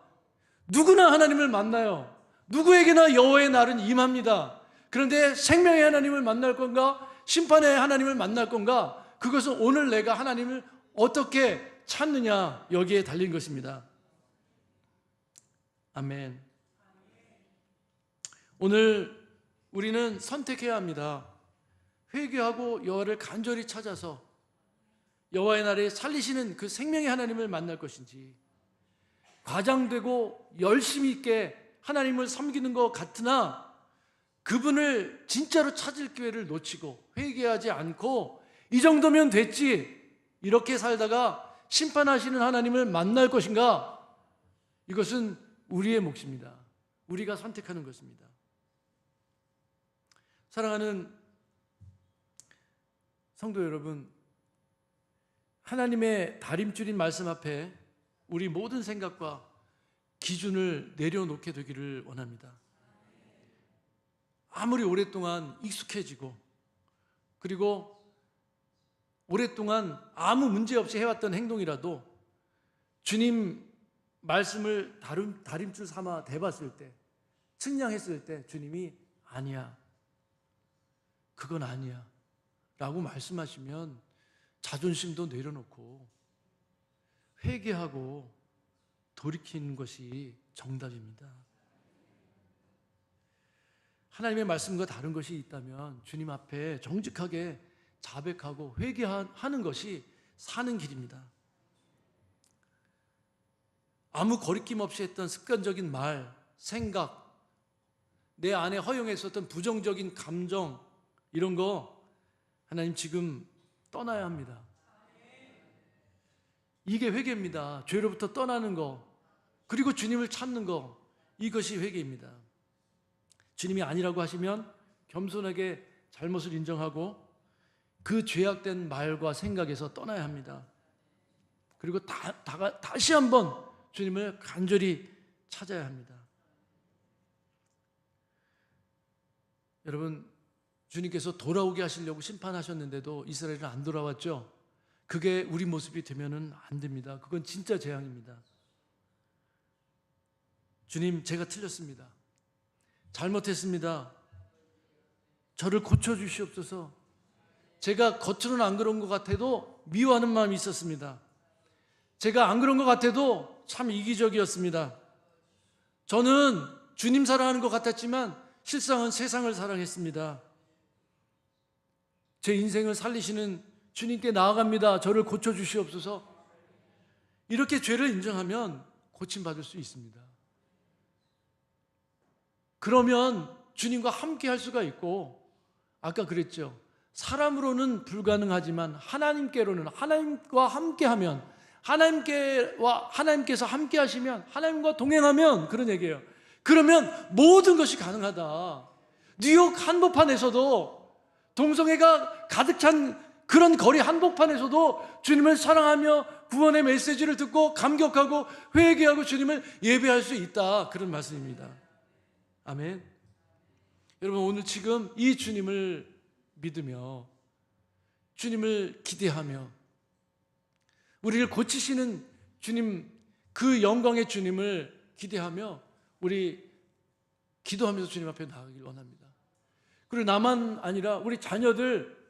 누구나 하나님을 만나요. 누구에게나 여호와의 날은 임합니다. 그런데 생명의 하나님을 만날 건가? 심판의 하나님을 만날 건가? 그것은 오늘 내가 하나님을 어떻게 찾느냐, 여기에 달린 것입니다. 아멘. 오늘 우리는 선택해야 합니다. 회개하고 여호와를 간절히 찾아서 여호와의 날에 살리시는 그 생명의 하나님을 만날 것인지, 과장되고 열심히 있게 하나님을 섬기는 것 같으나 그분을 진짜로 찾을 기회를 놓치고 회개하지 않고 이 정도면 됐지, 이렇게 살다가 심판하시는 하나님을 만날 것인가? 이것은 우리의 몫입니다. 우리가 선택하는 것입니다. 사랑하는 성도 여러분, 하나님의 다림줄인 말씀 앞에 우리 모든 생각과 기준을 내려놓게 되기를 원합니다. 아무리 오랫동안 익숙해지고 그리고 오랫동안 아무 문제 없이 해왔던 행동이라도 주님 말씀을 다림줄 삼아 대봤을 때, 측량했을 때 주님이 아니야, 그건 아니야 라고 말씀하시면 자존심도 내려놓고 회개하고 돌이키는 것이 정답입니다. 하나님의 말씀과 다른 것이 있다면 주님 앞에 정직하게 자백하고 회개하는 것이 사는 길입니다. 아무 거리낌 없이 했던 습관적인 말, 생각, 내 안에 허용했었던 부정적인 감정, 이런 거 하나님 지금 떠나야 합니다. 이게 회개입니다. 죄로부터 떠나는 거, 그리고 주님을 찾는 거, 이것이 회개입니다. 주님이 아니라고 하시면 겸손하게 잘못을 인정하고 그 죄악된 말과 생각에서 떠나야 합니다. 그리고 다시 한번 주님을 간절히 찾아야 합니다. 여러분, 주님께서 돌아오게 하시려고 심판하셨는데도 이스라엘은 안 돌아왔죠? 그게 우리 모습이 되면은 안 됩니다. 그건 진짜 재앙입니다. 주님, 제가 틀렸습니다. 잘못했습니다. 저를 고쳐주시옵소서. 제가 겉으로는 안 그런 것 같아도 미워하는 마음이 있었습니다. 제가 안 그런 것 같아도 참 이기적이었습니다. 저는 주님 사랑하는 것 같았지만 실상은 세상을 사랑했습니다. 제 인생을 살리시는 주님께 나아갑니다. 저를 고쳐주시옵소서. 이렇게 죄를 인정하면 고침받을 수 있습니다. 그러면 주님과 함께 할 수가 있고, 아까 그랬죠. 사람으로는 불가능하지만 하나님께로는, 하나님과 함께하면, 하나님께서 함께 하시면, 하나님과 동행하면, 그런 얘기예요. 그러면 모든 것이 가능하다. 뉴욕 한복판에서도, 동성애가 가득 찬 그런 거리 한복판에서도 주님을 사랑하며 구원의 메시지를 듣고 감격하고 회개하고 주님을 예배할 수 있다, 그런 말씀입니다. 아멘. 여러분, 오늘 지금 이 주님을 믿으며, 주님을 기대하며, 우리를 고치시는 주님, 그 영광의 주님을 기대하며 우리 기도하면서 주님 앞에 나가길 원합니다. 그리고 나만 아니라 우리 자녀들,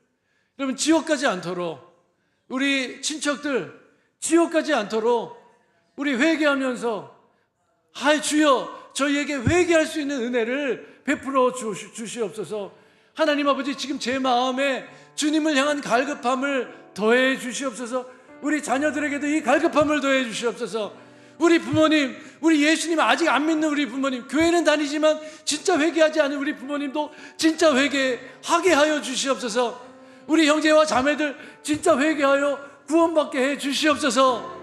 여러분, 지옥 가지 않도록, 우리 친척들 지옥 가지 않도록 우리 회개하면서, 하이 주여, 저희에게 회개할 수 있는 은혜를 베풀어 주시옵소서. 하나님 아버지, 지금 제 마음에 주님을 향한 갈급함을 더해 주시옵소서. 우리 자녀들에게도 이 갈급함을 더해 주시옵소서. 우리 부모님, 우리 예수님 아직 안 믿는 우리 부모님, 교회는 다니지만 진짜 회개하지 않은 우리 부모님도 진짜 회개하게 하여 주시옵소서. 우리 형제와 자매들 진짜 회개하여 구원받게 해 주시옵소서.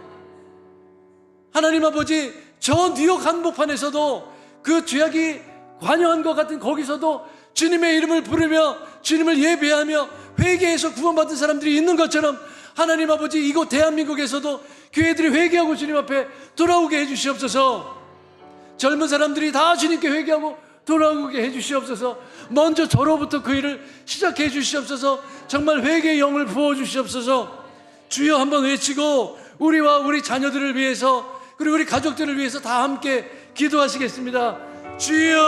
하나님 아버지, 저 뉴욕 한복판에서도 그 죄악이 관여한 것 같은 거기서도 주님의 이름을 부르며 주님을 예배하며 회개해서 구원받은 사람들이 있는 것처럼, 하나님 아버지, 이곳 대한민국에서도 교회들이 회개하고 주님 앞에 돌아오게 해주시옵소서. 젊은 사람들이 다 주님께 회개하고 돌아오게 해주시옵소서. 먼저 저로부터 그 일을 시작해 주시옵소서. 정말 회개의 영을 부어주시옵소서. 주여 한번 외치고 우리와 우리 자녀들을 위해서, 그리고 우리 가족들을 위해서 다 함께 기도하시겠습니다. 주여,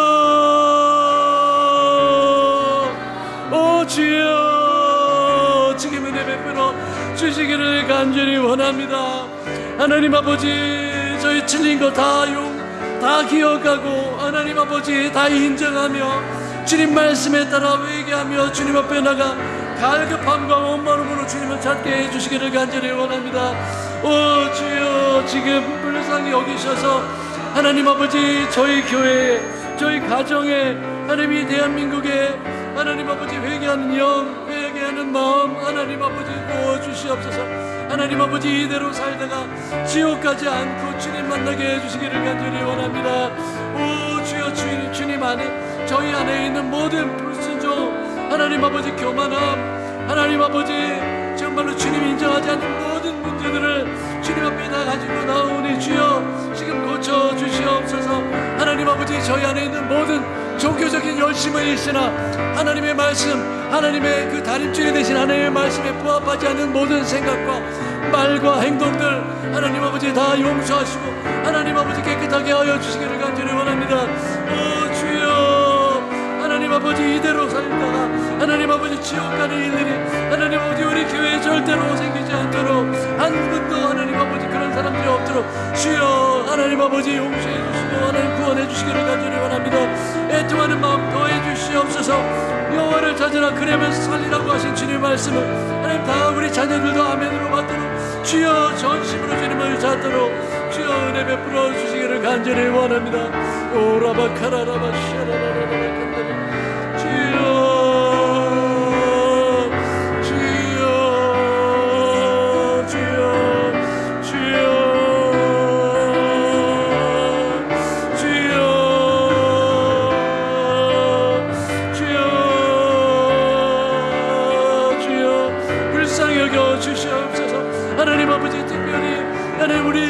오 주여, 지금 은혜 베풀어 주시기를 간절히 원합니다. 하나님 아버지, 저희 틀린 거 다 기억하고, 하나님 아버지, 다 인정하며 주님 말씀에 따라 회개하며 주님 앞에 나가 갈급함과 원망으로 주님을 찾게 해주시기를 간절히 원합니다. 오 주여, 지금 불쌍히 여기셔서 하나님 아버지, 저희 교회에, 저희 가정에, 하나님 이 대한민국에 하나님 아버지 회개하는 영, 회개하는 마음 하나님 아버지 부어주시옵소서. 하나님 아버지, 이대로 살다가 지옥 가지 않고 주님 만나게 해주시기를 간절히 원합니다. 오 주여, 주님 안에, 저희 안에 있는 모든 불순종, 하나님 아버지 교만함, 하나님 아버지 정말로 주님 인정하지 않는 모든 문제들을 주님 앞에 다 가지고 나오니 주여 지금 고쳐주시옵소서. 하나님 아버지, 저희 안에 있는 모든 종교적인 열심을 잃으시나 하나님의 말씀, 하나님의 그 다림줄이 되신 하나님의 말씀에 부합하지 않는 모든 생각과 말과 행동들 하나님 아버지 다 용서하시고 하나님 아버지 깨끗하게 하여 주시기를 간절히 원합니다. 오 주여, 하나님 아버지, 이대로 살다가 하나님 아버지 지옥 가는 일들이 하나님 아버지 우리 교회에 절대로 생기지 않도록, 한 분도 하나님 아버지 그런 사람들이 없도록 주여 하나님 아버지 용서해 주시고 하나님 구원해 주시기를 간절히 원합니다. 애통하는 마음 더해 주시옵소서. 여호와를 찾으라 그러면 살리라고 하신 주님의 말씀을 하나님 다 우리 자녀들도 아멘으로 받도록 주여 전심으로 주님을 찾도록 주여 은혜 베풀어 주시기를 간절히 원합니다. 오라바카라라바 샤라라라라 주여 하나님 우리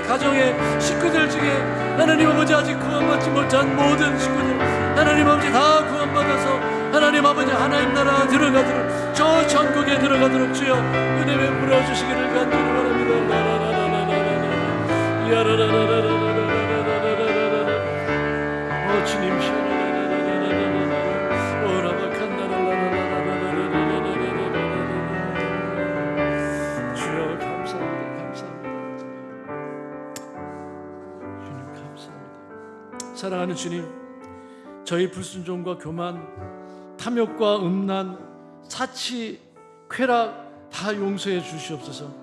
가정의 식구들 중에 하나님 아버지 아직 구원받지 못한 모든 식구들 하나님 아버지 다 구원받아서 하나님 아버지 하나님 나라 들어가도록 저 천국에 들어가도록 주여 은혜 베풀어 주시기를 간절히 바랍니다. 오 주님 주여 감사합니다. 주님 감사합니다. 사랑하는 주님, 저희 불순종과 교만, 탐욕과 음란, 사치, 쾌락 다 용서해 주시옵소서.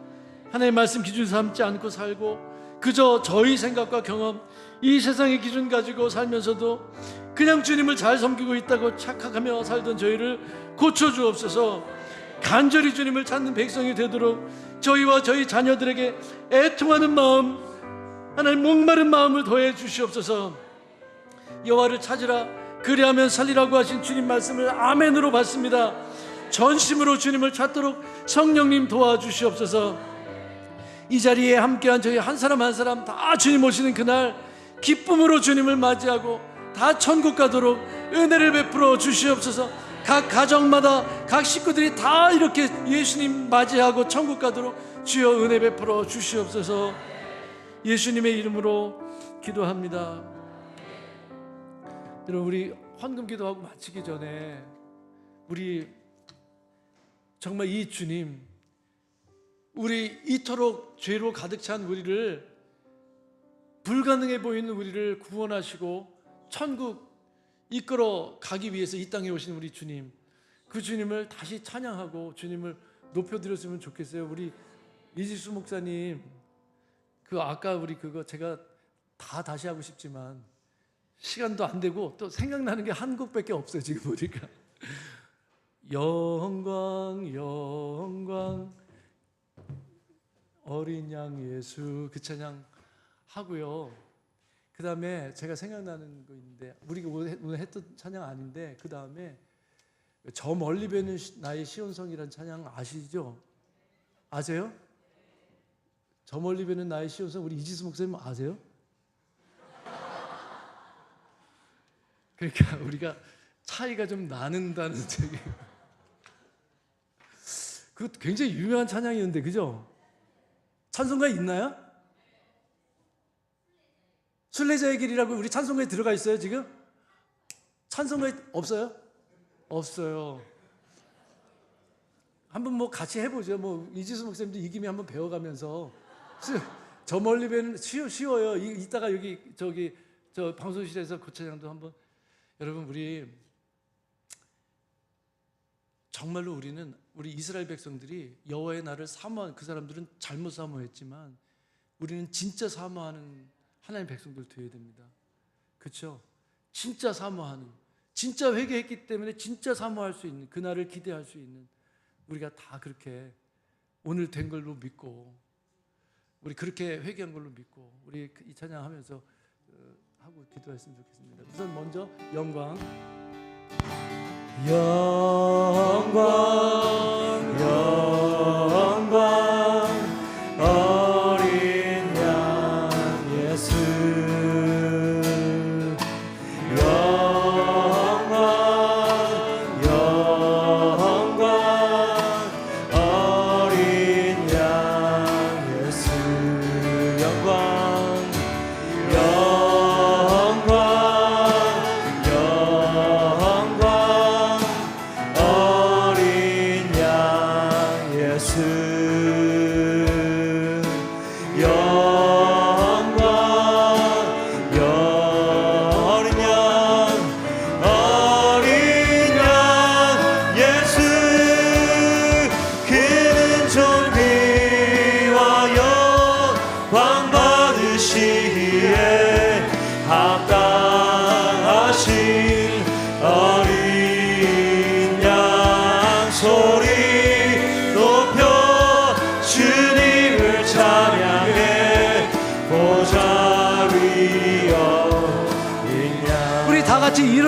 하나님의 말씀 기준 삼지 않고 살고 그저 저희 생각과 경험, 이 세상의 기준 가지고 살면서도 그냥 주님을 잘 섬기고 있다고 착각하며 살던 저희를 고쳐주옵소서. 간절히 주님을 찾는 백성이 되도록 저희와 저희 자녀들에게 애통하는 마음, 하나님 목마른 마음을 더해 주시옵소서. 여호와를 찾으라 그리하면 살리라고 하신 주님 말씀을 아멘으로 받습니다. 전심으로 주님을 찾도록 성령님 도와주시옵소서. 이 자리에 함께한 저희 한 사람 한 사람 다 주님 오시는 그날 기쁨으로 주님을 맞이하고 다 천국 가도록 은혜를 베풀어 주시옵소서. 각 가정마다 각 식구들이 다 이렇게 예수님 맞이하고 천국 가도록 주여 은혜 베풀어 주시옵소서. 예수님의 이름으로 기도합니다. 여러분, 우리 헌금 기도하고 마치기 전에 우리 정말 이 주님, 우리 이토록 죄로 가득 찬 우리를, 불가능해 보이는 우리를 구원하시고 천국 이끌어 가기 위해서 이 땅에 오신 우리 주님, 그 주님을 다시 찬양하고 주님을 높여드렸으면 좋겠어요. 우리 이지수 목사님, 그 아까 우리 그거 제가 다 다시 하고 싶지만 시간도 안 되고 또 생각나는 게 한 곡밖에 없어요 지금 보니까. 영광 영광 어린 양 예수, 그 찬양 하고요. 그 다음에 제가 생각나는 거 있는데, 우리가 오늘 했던 찬양 아닌데, 그 다음에 저 멀리 뵈는 나의 시온성이라는 찬양 아시죠? 아세요? 저 멀리 뵈는 나의 시온성, 우리 이지수 목사님 아세요? 그러니까 우리가 차이가 좀 나는다는 저기, 그 굉장히 유명한 찬양이었는데, 그죠? 찬송가에 있나요? 순례자의 길이라고 우리 찬송가에 들어가 있어요 지금? 찬송가에 없어요? 없어요. 한번 뭐 같이 해보죠. 뭐 이지수 목사님도 이 김에 한번 배워가면서. 저 멀리 뵈는 쉬워요. 이따가 여기 저기 저 방송실에서 그 찬양도 한번. 여러분, 우리 정말로 우리 이스라엘 백성들이 여호와의 날을 사모한, 그 사람들은 잘못 사모했지만 우리는 진짜 사모하는 하나님의 백성들 되어야 됩니다. 그렇죠? 진짜 사모하는, 진짜 회개했기 때문에 진짜 사모할 수 있는, 그 날을 기대할 수 있는, 우리가 다 그렇게 오늘 된 걸로 믿고, 우리 그렇게 회개한 걸로 믿고 우리 이 찬양하면서 하고 기도했으면 좋겠습니다. 우선 먼저 영광 어린 양 예수, 영광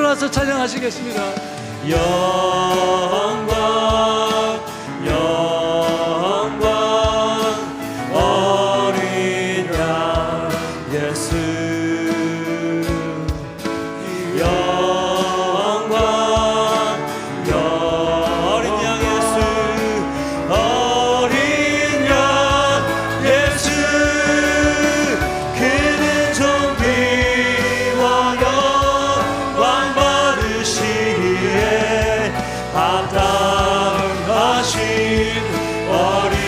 일어나서 찬양하시겠습니다. 영광 영광 어린 양 예수 영광 어린 양 예수 어린 양 예수 그는 존귀와 영광 받으시기에 합당하신 어린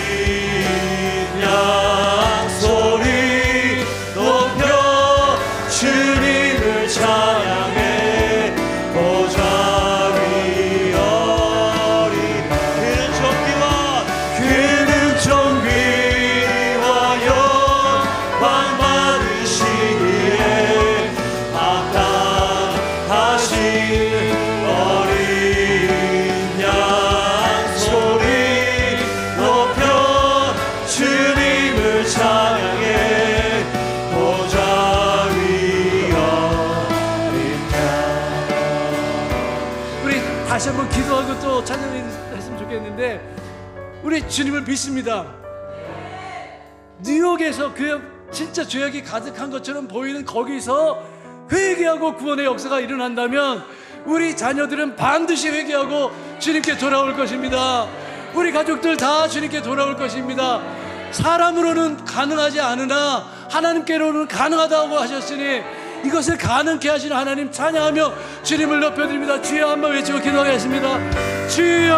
양 소리 높여 주님을 찬양해 보좌 위 어린 그는 존귀와 영광 받으시기에 합당하신 어린 양 소리 높여 주님을 찬양해 보좌 위 어린 양. 우리 다시 한번 기도하고 또 찬양했으면 좋겠는데, 우리 주님을 믿습니다. 뉴욕에서 그 진짜 죄악이 가득한 것처럼 보이는 거기서 회개하고 구원의 역사가 일어난다면 우리 자녀들은 반드시 회개하고 주님께 돌아올 것입니다. 우리 가족들 다 주님께 돌아올 것입니다. 사람으로는 가능하지 않으나 하나님께로는 가능하다고 하셨으니 이것을 가능케 하시는 하나님 찬양하며 주님을 높여드립니다. 주여 한번 외치고 기도하겠습니다. 주여,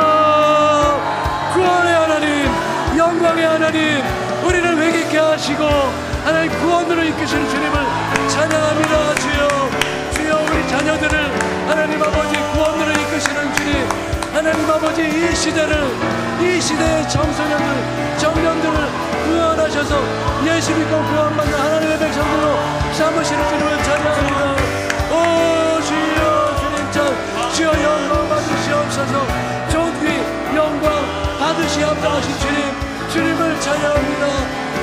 구원의 하나님, 영광의 하나님, 우리를 회개케 하시고 하나님 구원으로 이끄시는 주님을 찬양합니다. 주여, 주여, 우리 자녀들을 하나님 아버지 구원으로 이끄시는 주님, 하나님 아버지 이 시대의 청소년들, 청년들을 구원하셔서 예수 믿고 구원받는 하나님의 백성들로 삼으시는 주님을 찬양합니다. 오 주여, 주님 주여 영광 받으시옵소서. 존귀 영광 받으시 합당하신 주님을 찬양합니다.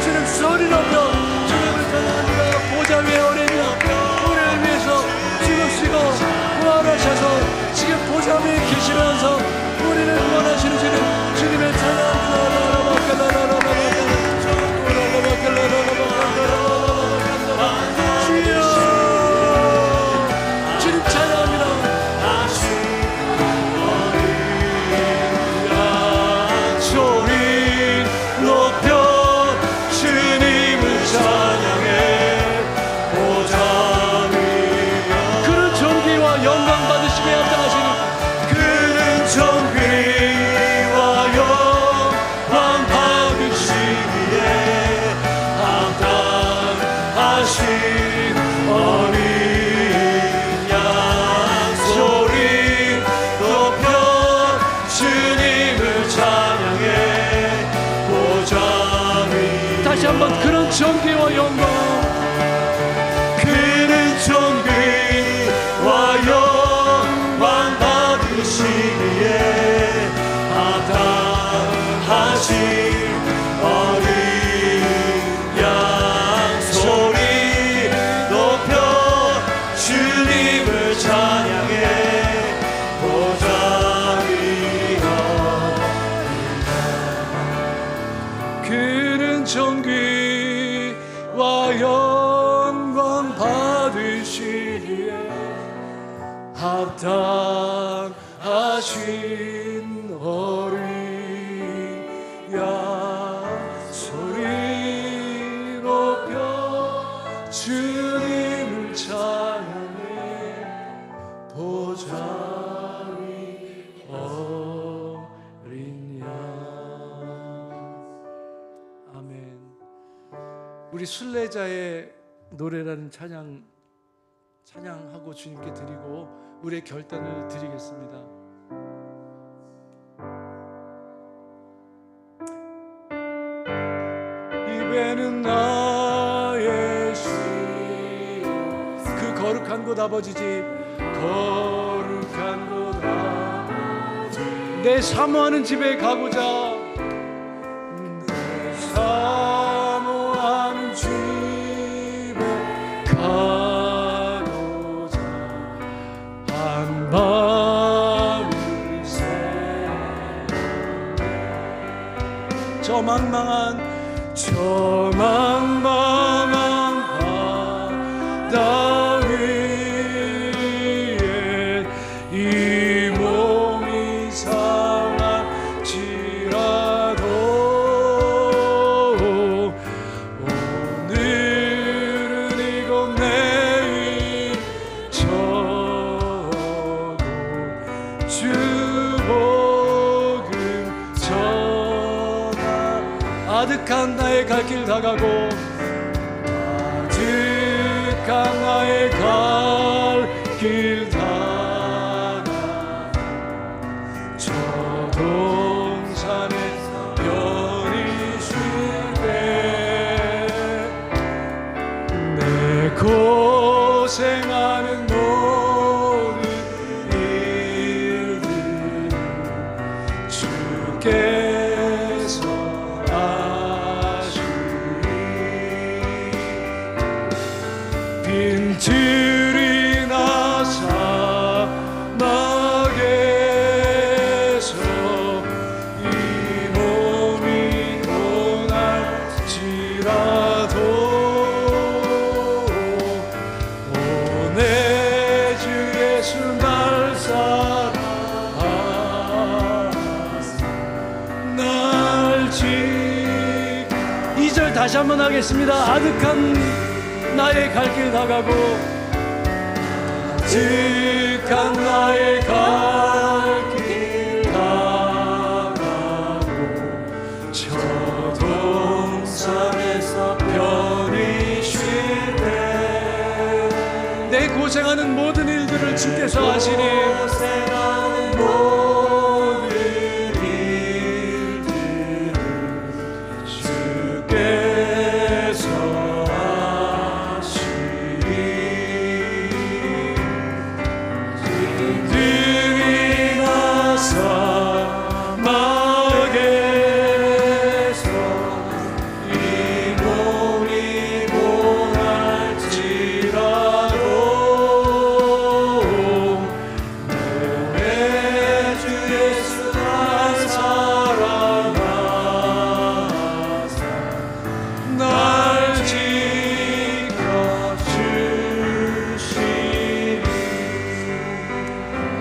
주님 소리 높여 주님을 찬양합니다. 보좌 위에 어린 양 우리를 위해서 죽으시고 구원하셔서 지금 보좌 위에 계시면서 우리를 구원하시는 주님의 찬양합니다. 주여, 주님 찬양합니다. 소리 높여 주님을 찬양해 보좌 위 그런 존귀와 영광 받으시기에 합당하시는 그는 존귀와 영광 받으시기에 합당하신 어린 양 소리 높여 주님을 찬양해 보좌 위 다시 한번 그런 존귀와 영광 그는 존귀와 영광 받으시기에 합당하신 어린 양 소리 높여 주님을 찬양해 보좌 위 그는 존귀와 영광 받으시기에 합당하신 어린 양 소리 높여 주님을 찬양해 보좌 위 어린 양. 아멘. 우리 순례자의 노래라는 찬양하고 주님께 드리고 우리의 결단을 드리겠습니다. 입에는 나의 시 그 거룩한 곳 아버지 집 거룩한 곳 아버지 내 사모하는 집에 가고자 사모하는 집에 가고자 저 망망한 바다 위에 이 몸이 상할지라도 오늘은 이곳 내일 저도 주 복음 전하. 아득한 나의 갈 길 다가고 아득한 나의 갈 길 다가 저 동산에서 별이 쉴 때 내 고생하는 모든 일들 주께서 빈들이 나 사막에서 이 몸이 고날지라도 오 내 주 예수 날 사랑하사 날 지키. 2절 다시 한번 하겠습니다. 아득한 나의 갈 길 다가고 아득한 나의 갈 길 다가고 저 동산에서 별이 쉴 때 내 고생하는 모든 일들을 주께서 하시니 고생하는 모든 일들을 주께서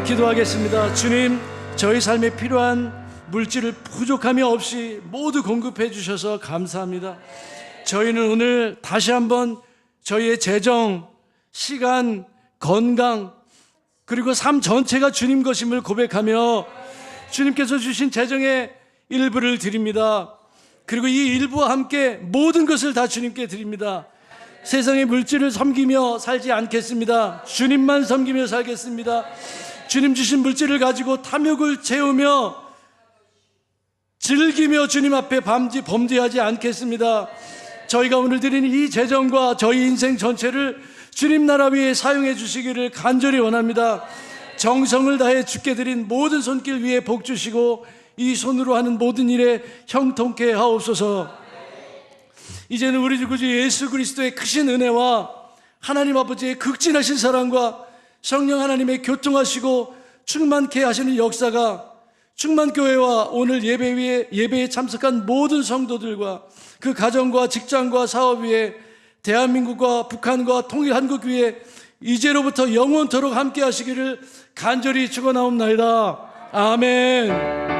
기도하겠습니다. 주님, 저희 삶에 필요한 물질을 부족함이 없이 모두 공급해 주셔서 감사합니다. 저희는 오늘 다시 한번 저희의 재정, 시간, 건강 그리고 삶 전체가 주님 것임을 고백하며 주님께서 주신 재정의 일부를 드립니다. 그리고 이 일부와 함께 모든 것을 다 주님께 드립니다. 세상의 물질을 섬기며 살지 않겠습니다. 주님만 섬기며 살겠습니다. 주님 주신 물질을 가지고 탐욕을 채우며 즐기며 주님 앞에 범죄하지 않겠습니다. 저희가 오늘 드리는 이 재정과 저희 인생 전체를 주님 나라 위에 사용해 주시기를 간절히 원합니다. 정성을 다해 주께 드린 모든 손길 위에 복 주시고 이 손으로 하는 모든 일에 형통케 하옵소서. 이제는 우리 주 구주 예수 그리스도의 크신 은혜와 하나님 아버지의 극진하신 사랑과 성령 하나님의 교통하시고 충만케 하시는 역사가 충만교회와 오늘 예배에 참석한 모든 성도들과 그 가정과 직장과 사업 위에 대한민국과 북한과 통일 한국 위에 이제로부터 영원토록 함께 하시기를 간절히 축원하옵나이다. 아멘.